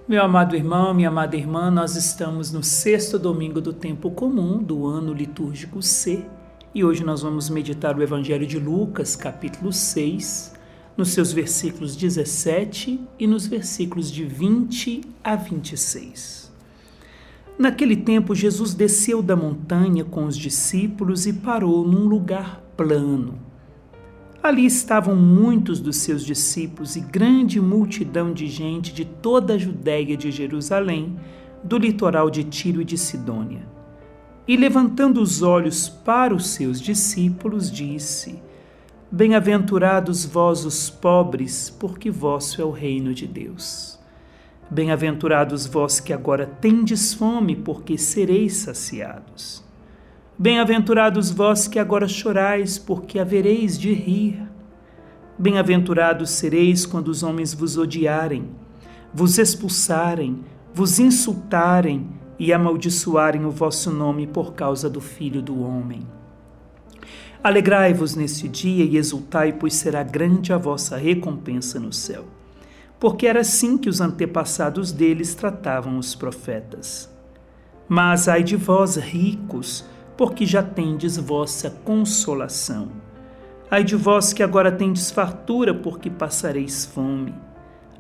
Meu amado irmão, minha amada irmã, nós estamos no sexto domingo do tempo comum do ano litúrgico C e hoje nós vamos meditar o Evangelho de Lucas, capítulo 6, nos seus versículos 17 e nos versículos de 20 a 26. Naquele tempo, Jesus desceu da montanha com os discípulos e parou num lugar plano. Ali estavam muitos dos seus discípulos e grande multidão de gente de toda a Judéia de Jerusalém, do litoral de Tiro e de Sidônia. E levantando os olhos para os seus discípulos, disse: Bem-aventurados vós os pobres, porque vosso é o reino de Deus. Bem-aventurados vós que agora tendes fome, porque sereis saciados. Bem-aventurados vós que agora chorais, porque havereis de rir. Bem-aventurados sereis quando os homens vos odiarem, vos expulsarem, vos insultarem e amaldiçoarem o vosso nome por causa do Filho do Homem. Alegrai-vos nesse dia e exultai, pois será grande a vossa recompensa no céu. Porque era assim que os antepassados deles tratavam os profetas. Mas ai de vós, ricos, porque já tendes vossa consolação. Ai de vós que agora tendes fartura, porque passareis fome.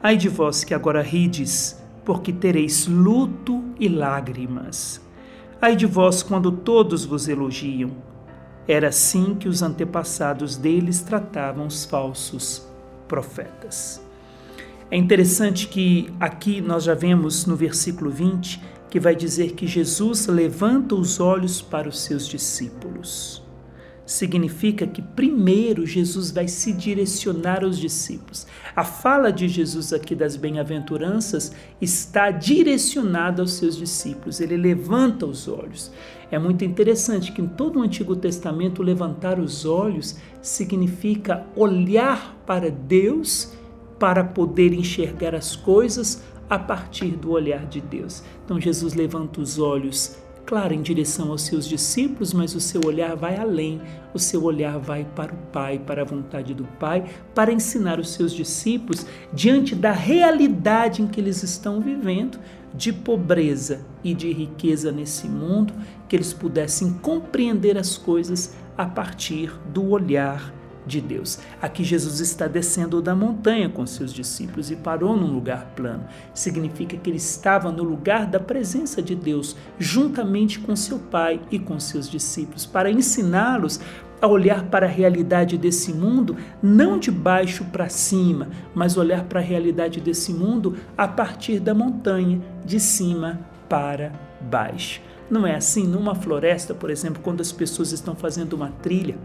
Ai de vós que agora rides, porque tereis luto e lágrimas. Ai de vós quando todos vos elogiam. Era assim que os antepassados deles tratavam os falsos profetas. É interessante que aqui nós já vemos no versículo 20 que vai dizer que Jesus levanta os olhos para os seus discípulos. Significa que primeiro Jesus vai se direcionar aos discípulos. A fala de Jesus aqui das bem-aventuranças está direcionada aos seus discípulos. Ele levanta os olhos. É muito interessante que em todo o Antigo Testamento levantar os olhos significa olhar para Deus para poder enxergar as coisas a partir do olhar de Deus. Então Jesus levanta os olhos, claro, em direção aos seus discípulos, mas o seu olhar vai além, o seu olhar vai para o Pai, para a vontade do Pai, para ensinar os seus discípulos, diante da realidade em que eles estão vivendo, de pobreza e de riqueza nesse mundo, que eles pudessem compreender as coisas a partir do olhar de Deus. Aqui Jesus está descendo da montanha com seus discípulos e parou num lugar plano. Significa que ele estava no lugar da presença de Deus, juntamente com seu Pai e com seus discípulos, para ensiná-los a olhar para a realidade desse mundo, não de baixo para cima, mas olhar para a realidade desse mundo a partir da montanha, de cima para baixo. Não é assim? Numa floresta, por exemplo, quando as pessoas estão fazendo uma trilha,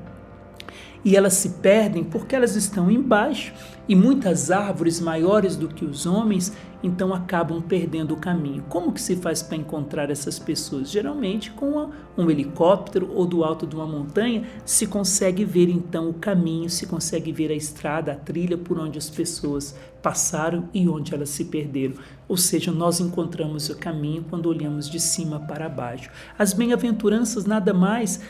e elas se perdem porque elas estão embaixo e muitas árvores maiores do que os homens, então acabam perdendo o caminho. Como que se faz para encontrar essas pessoas? Geralmente com um helicóptero ou do alto de uma montanha se consegue ver então o caminho, se consegue ver a estrada, a trilha por onde as pessoas passaram e onde elas se perderam. Ou seja, nós encontramos o caminho quando olhamos de cima para baixo. As bem-aventuranças nada mais,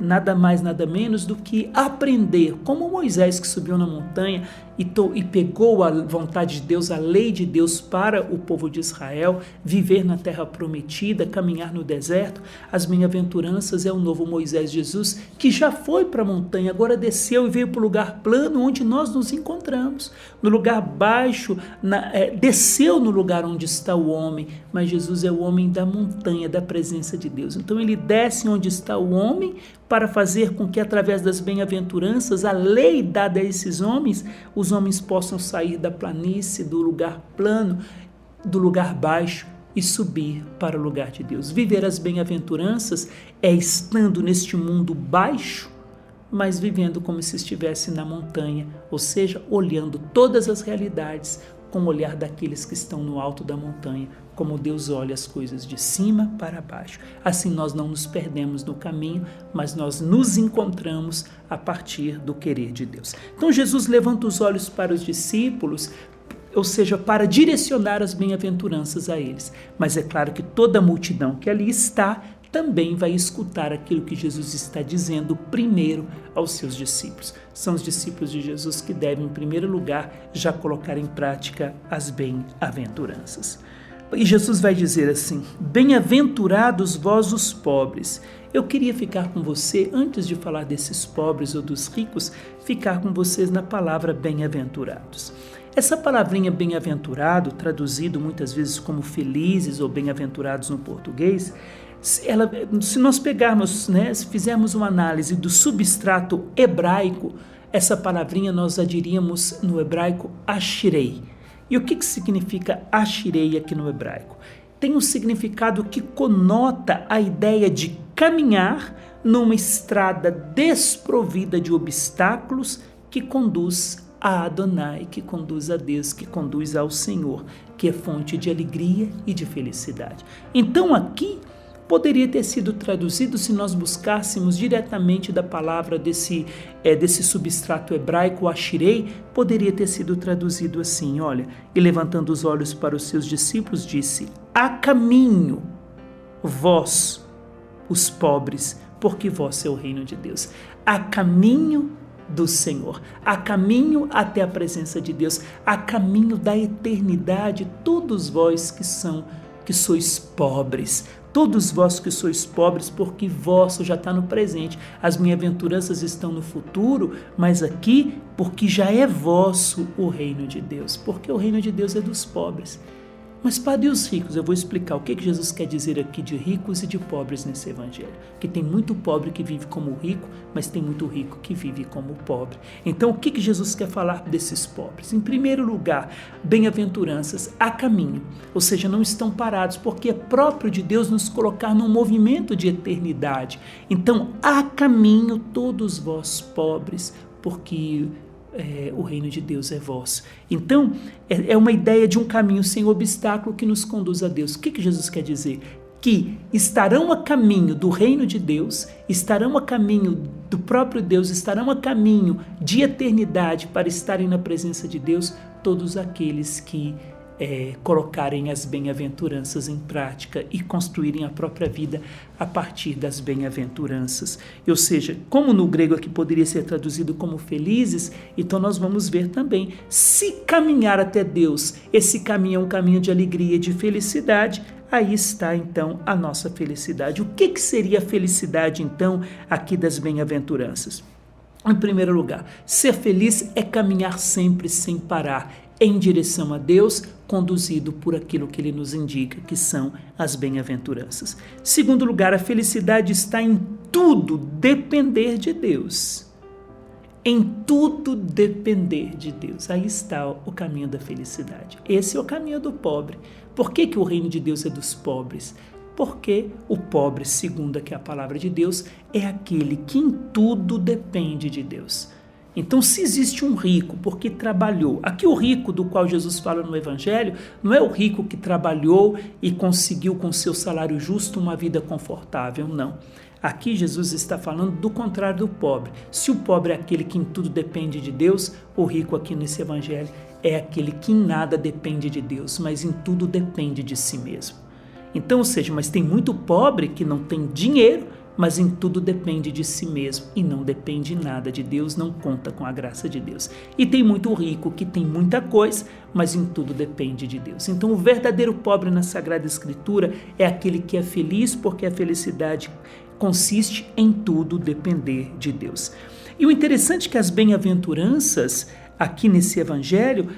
nada menos do que aprender, como Moisés que subiu na montanha e pegou a vontade de Deus, a lei de Deus para o povo de Israel, viver na terra prometida, caminhar no deserto. As bem-aventuranças é o novo Moisés Jesus, que já foi para a montanha, agora desceu e veio para o lugar plano onde nós nos encontramos. No lugar baixo, desceu no lugar onde está o homem, mas Jesus é o homem da montanha, da presença de Deus. Então ele desce onde está o homem para fazer com que através das bem-aventuranças, a lei dada a esses homens, os homens possam sair da planície, do lugar plano, do lugar baixo e subir para o lugar de Deus. Viver as bem-aventuranças é estando neste mundo baixo, mas vivendo como se estivesse na montanha, ou seja, olhando todas as realidades com o olhar daqueles que estão no alto da montanha, como Deus olha as coisas de cima para baixo. Assim nós não nos perdemos no caminho, mas nós nos encontramos a partir do querer de Deus. Então Jesus levanta os olhos para os discípulos, ou seja, para direcionar as bem-aventuranças a eles. Mas é claro que toda a multidão que ali está também vai escutar aquilo que Jesus está dizendo primeiro aos seus discípulos. São os discípulos de Jesus que devem, em primeiro lugar, já colocar em prática as bem-aventuranças. E Jesus vai dizer assim: bem-aventurados vós os pobres. Eu queria ficar com você, antes de falar desses pobres ou dos ricos, ficar com vocês na palavra bem-aventurados. Essa palavrinha bem-aventurado, traduzido muitas vezes como felizes ou bem-aventurados no português, se nós pegarmos, se fizermos uma análise do substrato hebraico, essa palavrinha nós a diríamos no hebraico ashirei. E o que significa ashirei aqui no hebraico? Tem um significado que conota a ideia de caminhar numa estrada desprovida de obstáculos que conduz a Adonai, que conduz a Deus, que conduz ao Senhor, que é fonte de alegria e de felicidade. Então aqui poderia ter sido traduzido, se nós buscássemos diretamente da palavra desse substrato hebraico, ashirei, poderia ter sido traduzido assim, olha, e levantando os olhos para os seus discípulos, disse: a caminho, vós, os pobres, porque vós é o reino de Deus. A caminho do Senhor, a caminho até a presença de Deus, a caminho da eternidade, todos vós que sois pobres, todos vós que sois pobres, porque vosso já está no presente, as bem-aventuranças estão no futuro, mas aqui, porque já é vosso o reino de Deus, porque o reino de Deus é dos pobres. Mas, padre, e os ricos? Eu vou explicar o que Jesus quer dizer aqui de ricos e de pobres nesse evangelho. Que tem muito pobre que vive como rico, mas tem muito rico que vive como pobre. Então, o que Jesus quer falar desses pobres? Em primeiro lugar, bem-aventuranças a caminho, ou seja, não estão parados, porque é próprio de Deus nos colocar num movimento de eternidade. Então, a caminho todos vós pobres, porque o reino de Deus é vosso. Então, é uma ideia de um caminho sem obstáculo que nos conduz a Deus. O que Jesus quer dizer? Que estarão a caminho do reino de Deus, estarão a caminho do próprio Deus, estarão a caminho de eternidade para estarem na presença de Deus todos aqueles que colocarem as bem-aventuranças em prática e construírem a própria vida a partir das bem-aventuranças. Ou seja, como no grego aqui poderia ser traduzido como felizes, então nós vamos ver também, se caminhar até Deus, esse caminho é um caminho de alegria e de felicidade, aí está então a nossa felicidade. O que seria a felicidade então aqui das bem-aventuranças? Em primeiro lugar, ser feliz é caminhar sempre sem parar, em direção a Deus, conduzido por aquilo que Ele nos indica, que são as bem-aventuranças. Segundo lugar, a felicidade está em tudo depender de Deus. Em tudo depender de Deus. Aí está o caminho da felicidade. Esse é o caminho do pobre. Por que o reino de Deus é dos pobres? Porque o pobre, segundo aqui a palavra de Deus, é aquele que em tudo depende de Deus. Então, se existe um rico porque trabalhou, aqui o rico do qual Jesus fala no Evangelho, não é o rico que trabalhou e conseguiu com seu salário justo uma vida confortável, não. Aqui Jesus está falando do contrário do pobre. Se o pobre é aquele que em tudo depende de Deus, o rico aqui nesse Evangelho é aquele que em nada depende de Deus, mas em tudo depende de si mesmo. Então, ou seja, mas tem muito pobre que não tem dinheiro, mas em tudo depende de si mesmo e não depende nada de Deus, não conta com a graça de Deus. E tem muito rico que tem muita coisa, mas em tudo depende de Deus. Então o verdadeiro pobre na Sagrada Escritura é aquele que é feliz, porque a felicidade consiste em tudo depender de Deus. E o interessante é que as bem-aventuranças aqui nesse evangelho,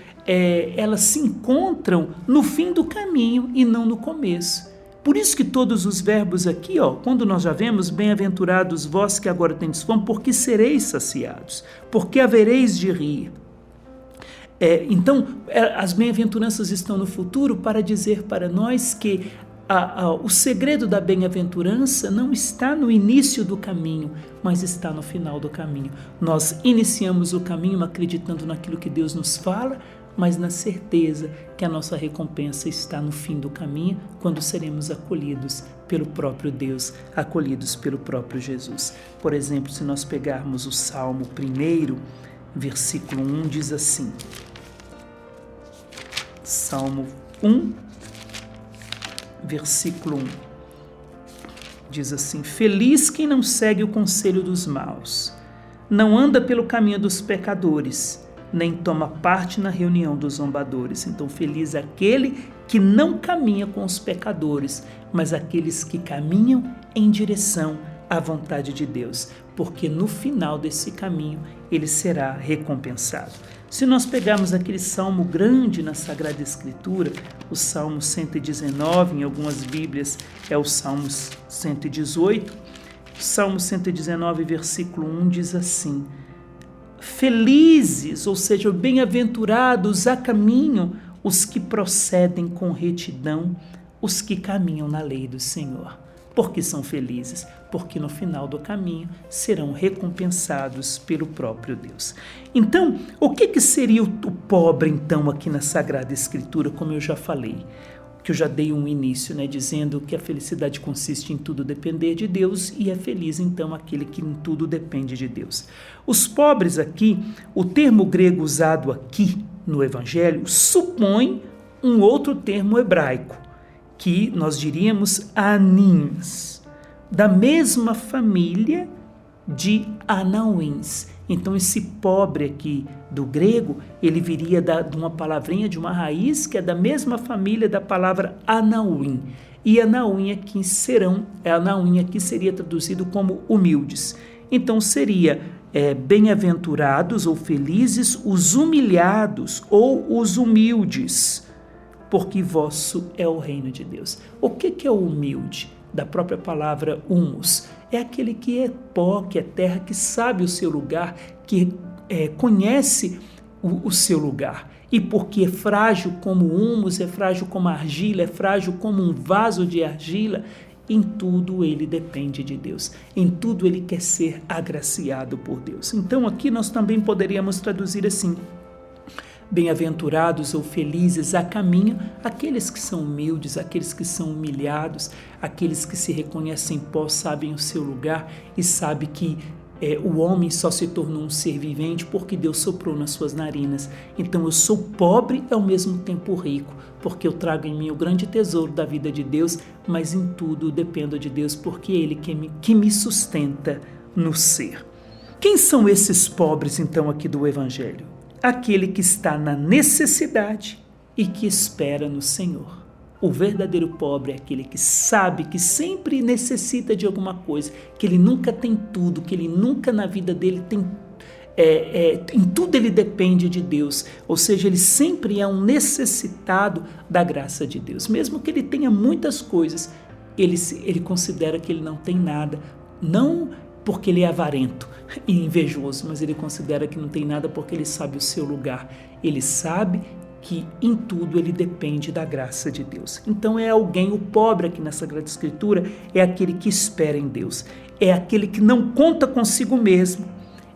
elas se encontram no fim do caminho e não no começo. Por isso que todos os verbos aqui, quando nós já vemos, bem-aventurados vós que agora tendes fome, porque sereis saciados, porque havereis de rir. Então, as bem-aventuranças estão no futuro para dizer para nós que o segredo da bem-aventurança não está no início do caminho, mas está no final do caminho. Nós iniciamos o caminho acreditando naquilo que Deus nos fala, mas na certeza que a nossa recompensa está no fim do caminho, quando seremos acolhidos pelo próprio Deus, acolhidos pelo próprio Jesus. Por exemplo, se nós pegarmos o Salmo 1, versículo 1, diz assim, Salmo 1, versículo 1, diz assim: feliz quem não segue o conselho dos maus, não anda pelo caminho dos pecadores, nem toma parte na reunião dos zombadores. Então, feliz é aquele que não caminha com os pecadores, mas aqueles que caminham em direção à vontade de Deus, porque no final desse caminho ele será recompensado. Se nós pegarmos aquele salmo grande na Sagrada Escritura, o Salmo 119, em algumas Bíblias é o Salmo 118, o Salmo 119, versículo 1 diz assim: felizes, ou seja, bem-aventurados a caminho, os que procedem com retidão, os que caminham na lei do Senhor. Por que são felizes? Porque no final do caminho serão recompensados pelo próprio Deus. Então, o que seria o pobre, então, aqui na Sagrada Escritura, como eu já falei? Que eu já dei um início, dizendo que a felicidade consiste em tudo depender de Deus, e é feliz, então, aquele que em tudo depende de Deus. Os pobres aqui, o termo grego usado aqui no Evangelho, supõe um outro termo hebraico, que nós diríamos anins, da mesma família de anauins. Então, esse pobre aqui do grego, ele viria de uma palavrinha, de uma raiz que é da mesma família da palavra anauim. E anauim aqui seria traduzido como humildes. Então, seria bem-aventurados ou felizes os humilhados ou os humildes, porque vosso é o reino de Deus. O que é o humilde? Da própria palavra humus. É aquele que é pó, que é terra, que sabe o seu lugar, que conhece o seu lugar. E porque é frágil como humus, é frágil como argila, é frágil como um vaso de argila, em tudo ele depende de Deus. Em tudo ele quer ser agraciado por Deus. Então aqui nós também poderíamos traduzir assim: bem-aventurados ou felizes a caminho aqueles que são humildes, aqueles que são humilhados, aqueles que se reconhecem pó, sabem o seu lugar e sabem que o homem só se tornou um ser vivente porque Deus soprou nas suas narinas. Então eu sou pobre e ao mesmo tempo rico, porque eu trago em mim o grande tesouro da vida de Deus, mas em tudo dependo de Deus, porque é Ele que me sustenta no ser. Quem são esses pobres então aqui do Evangelho? Aquele que está na necessidade e que espera no Senhor. O verdadeiro pobre é aquele que sabe que sempre necessita de alguma coisa, que ele nunca tem tudo, que ele nunca na vida dele tem em tudo ele depende de Deus, ou seja, ele sempre é um necessitado da graça de Deus. Mesmo que ele tenha muitas coisas, ele considera que ele não tem nada, não porque ele é avarento e invejoso, mas ele considera que não tem nada porque ele sabe o seu lugar. Ele sabe que em tudo ele depende da graça de Deus. Então é alguém, o pobre aqui na Sagrada Escritura, é aquele que espera em Deus, é aquele que não conta consigo mesmo,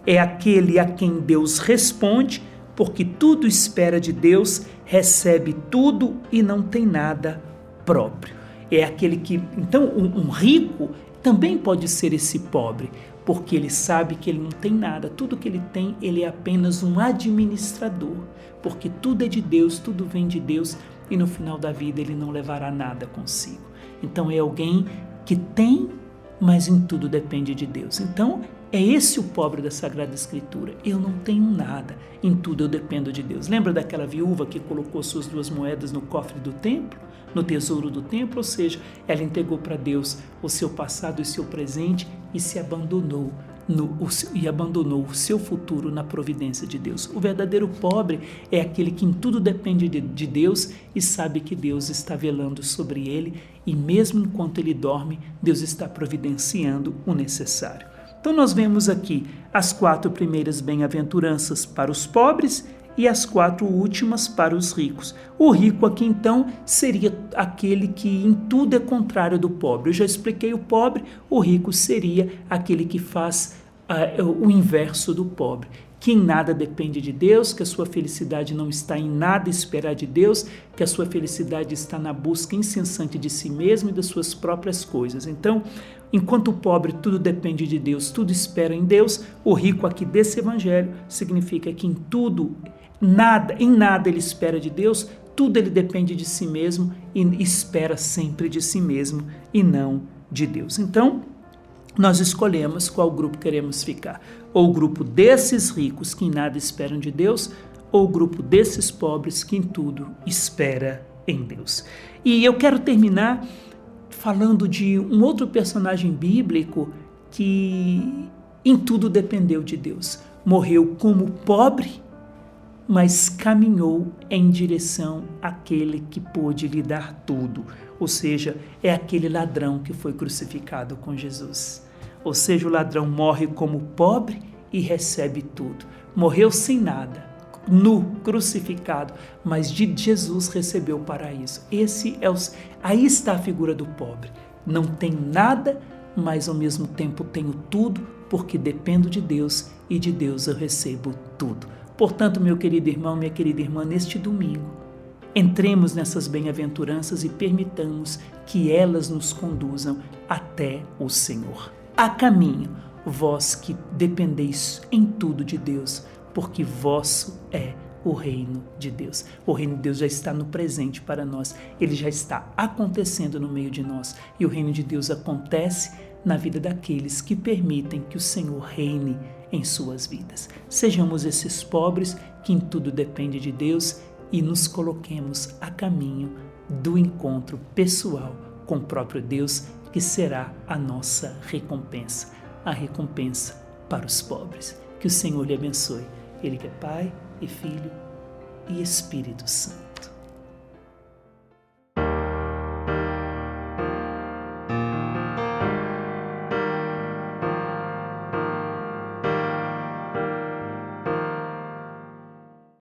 é aquele a quem Deus responde, porque tudo espera de Deus, recebe tudo e não tem nada próprio. É aquele que, então, um rico também pode ser esse pobre, porque ele sabe que ele não tem nada, tudo que ele tem, ele é apenas um administrador, porque tudo é de Deus, tudo vem de Deus, e no final da vida ele não levará nada consigo. Então é alguém que tem, mas em tudo depende de Deus. Então é esse o pobre da Sagrada Escritura. Eu não tenho nada, em tudo eu dependo de Deus. Lembra daquela viúva que colocou suas 2 moedas no cofre do templo, no tesouro do templo? Ou seja, ela entregou para Deus o seu passado e o seu presente e se abandonou abandonou o seu futuro na providência de Deus. O verdadeiro pobre é aquele que em tudo depende de Deus e sabe que Deus está velando sobre ele, e mesmo enquanto ele dorme, Deus está providenciando o necessário. Então nós vemos aqui as 4 primeiras bem-aventuranças para os pobres e as 4 últimas para os ricos. O rico aqui então seria aquele que em tudo é contrário do pobre. Eu já expliquei o pobre, o rico seria aquele que faz o inverso do pobre, que em nada depende de Deus, que a sua felicidade não está em nada esperar de Deus, que a sua felicidade está na busca incessante de si mesmo e das suas próprias coisas. Então, enquanto o pobre tudo depende de Deus, tudo espera em Deus, o rico aqui desse evangelho significa que em nada ele espera de Deus, tudo ele depende de si mesmo e espera sempre de si mesmo e não de Deus. Então, nós escolhemos qual grupo queremos ficar. Ou o grupo desses ricos que em nada esperam de Deus, ou o grupo desses pobres que em tudo espera em Deus. E eu quero terminar falando de um outro personagem bíblico que em tudo dependeu de Deus. Morreu como pobre, mas caminhou em direção àquele que pôde lhe dar tudo. Ou seja, é aquele ladrão que foi crucificado com Jesus. Ou seja, o ladrão morre como pobre e recebe tudo. Morreu sem nada, nu, crucificado, mas de Jesus recebeu o paraíso. Aí está a figura do pobre. Não tem nada, mas ao mesmo tempo tenho tudo, porque dependo de Deus e de Deus eu recebo tudo. Portanto, meu querido irmão, minha querida irmã, neste domingo, entremos nessas bem-aventuranças e permitamos que elas nos conduzam até o Senhor. A caminho, vós que dependeis em tudo de Deus, porque vosso é o reino de Deus. O reino de Deus já está no presente para nós, ele já está acontecendo no meio de nós, e o reino de Deus acontece na vida daqueles que permitem que o Senhor reine em suas vidas. Sejamos esses pobres que em tudo dependem de Deus e nos coloquemos a caminho do encontro pessoal com o próprio Deus, que será a nossa recompensa, a recompensa para os pobres. Que o Senhor lhe abençoe. Ele que é Pai e Filho e Espírito Santo.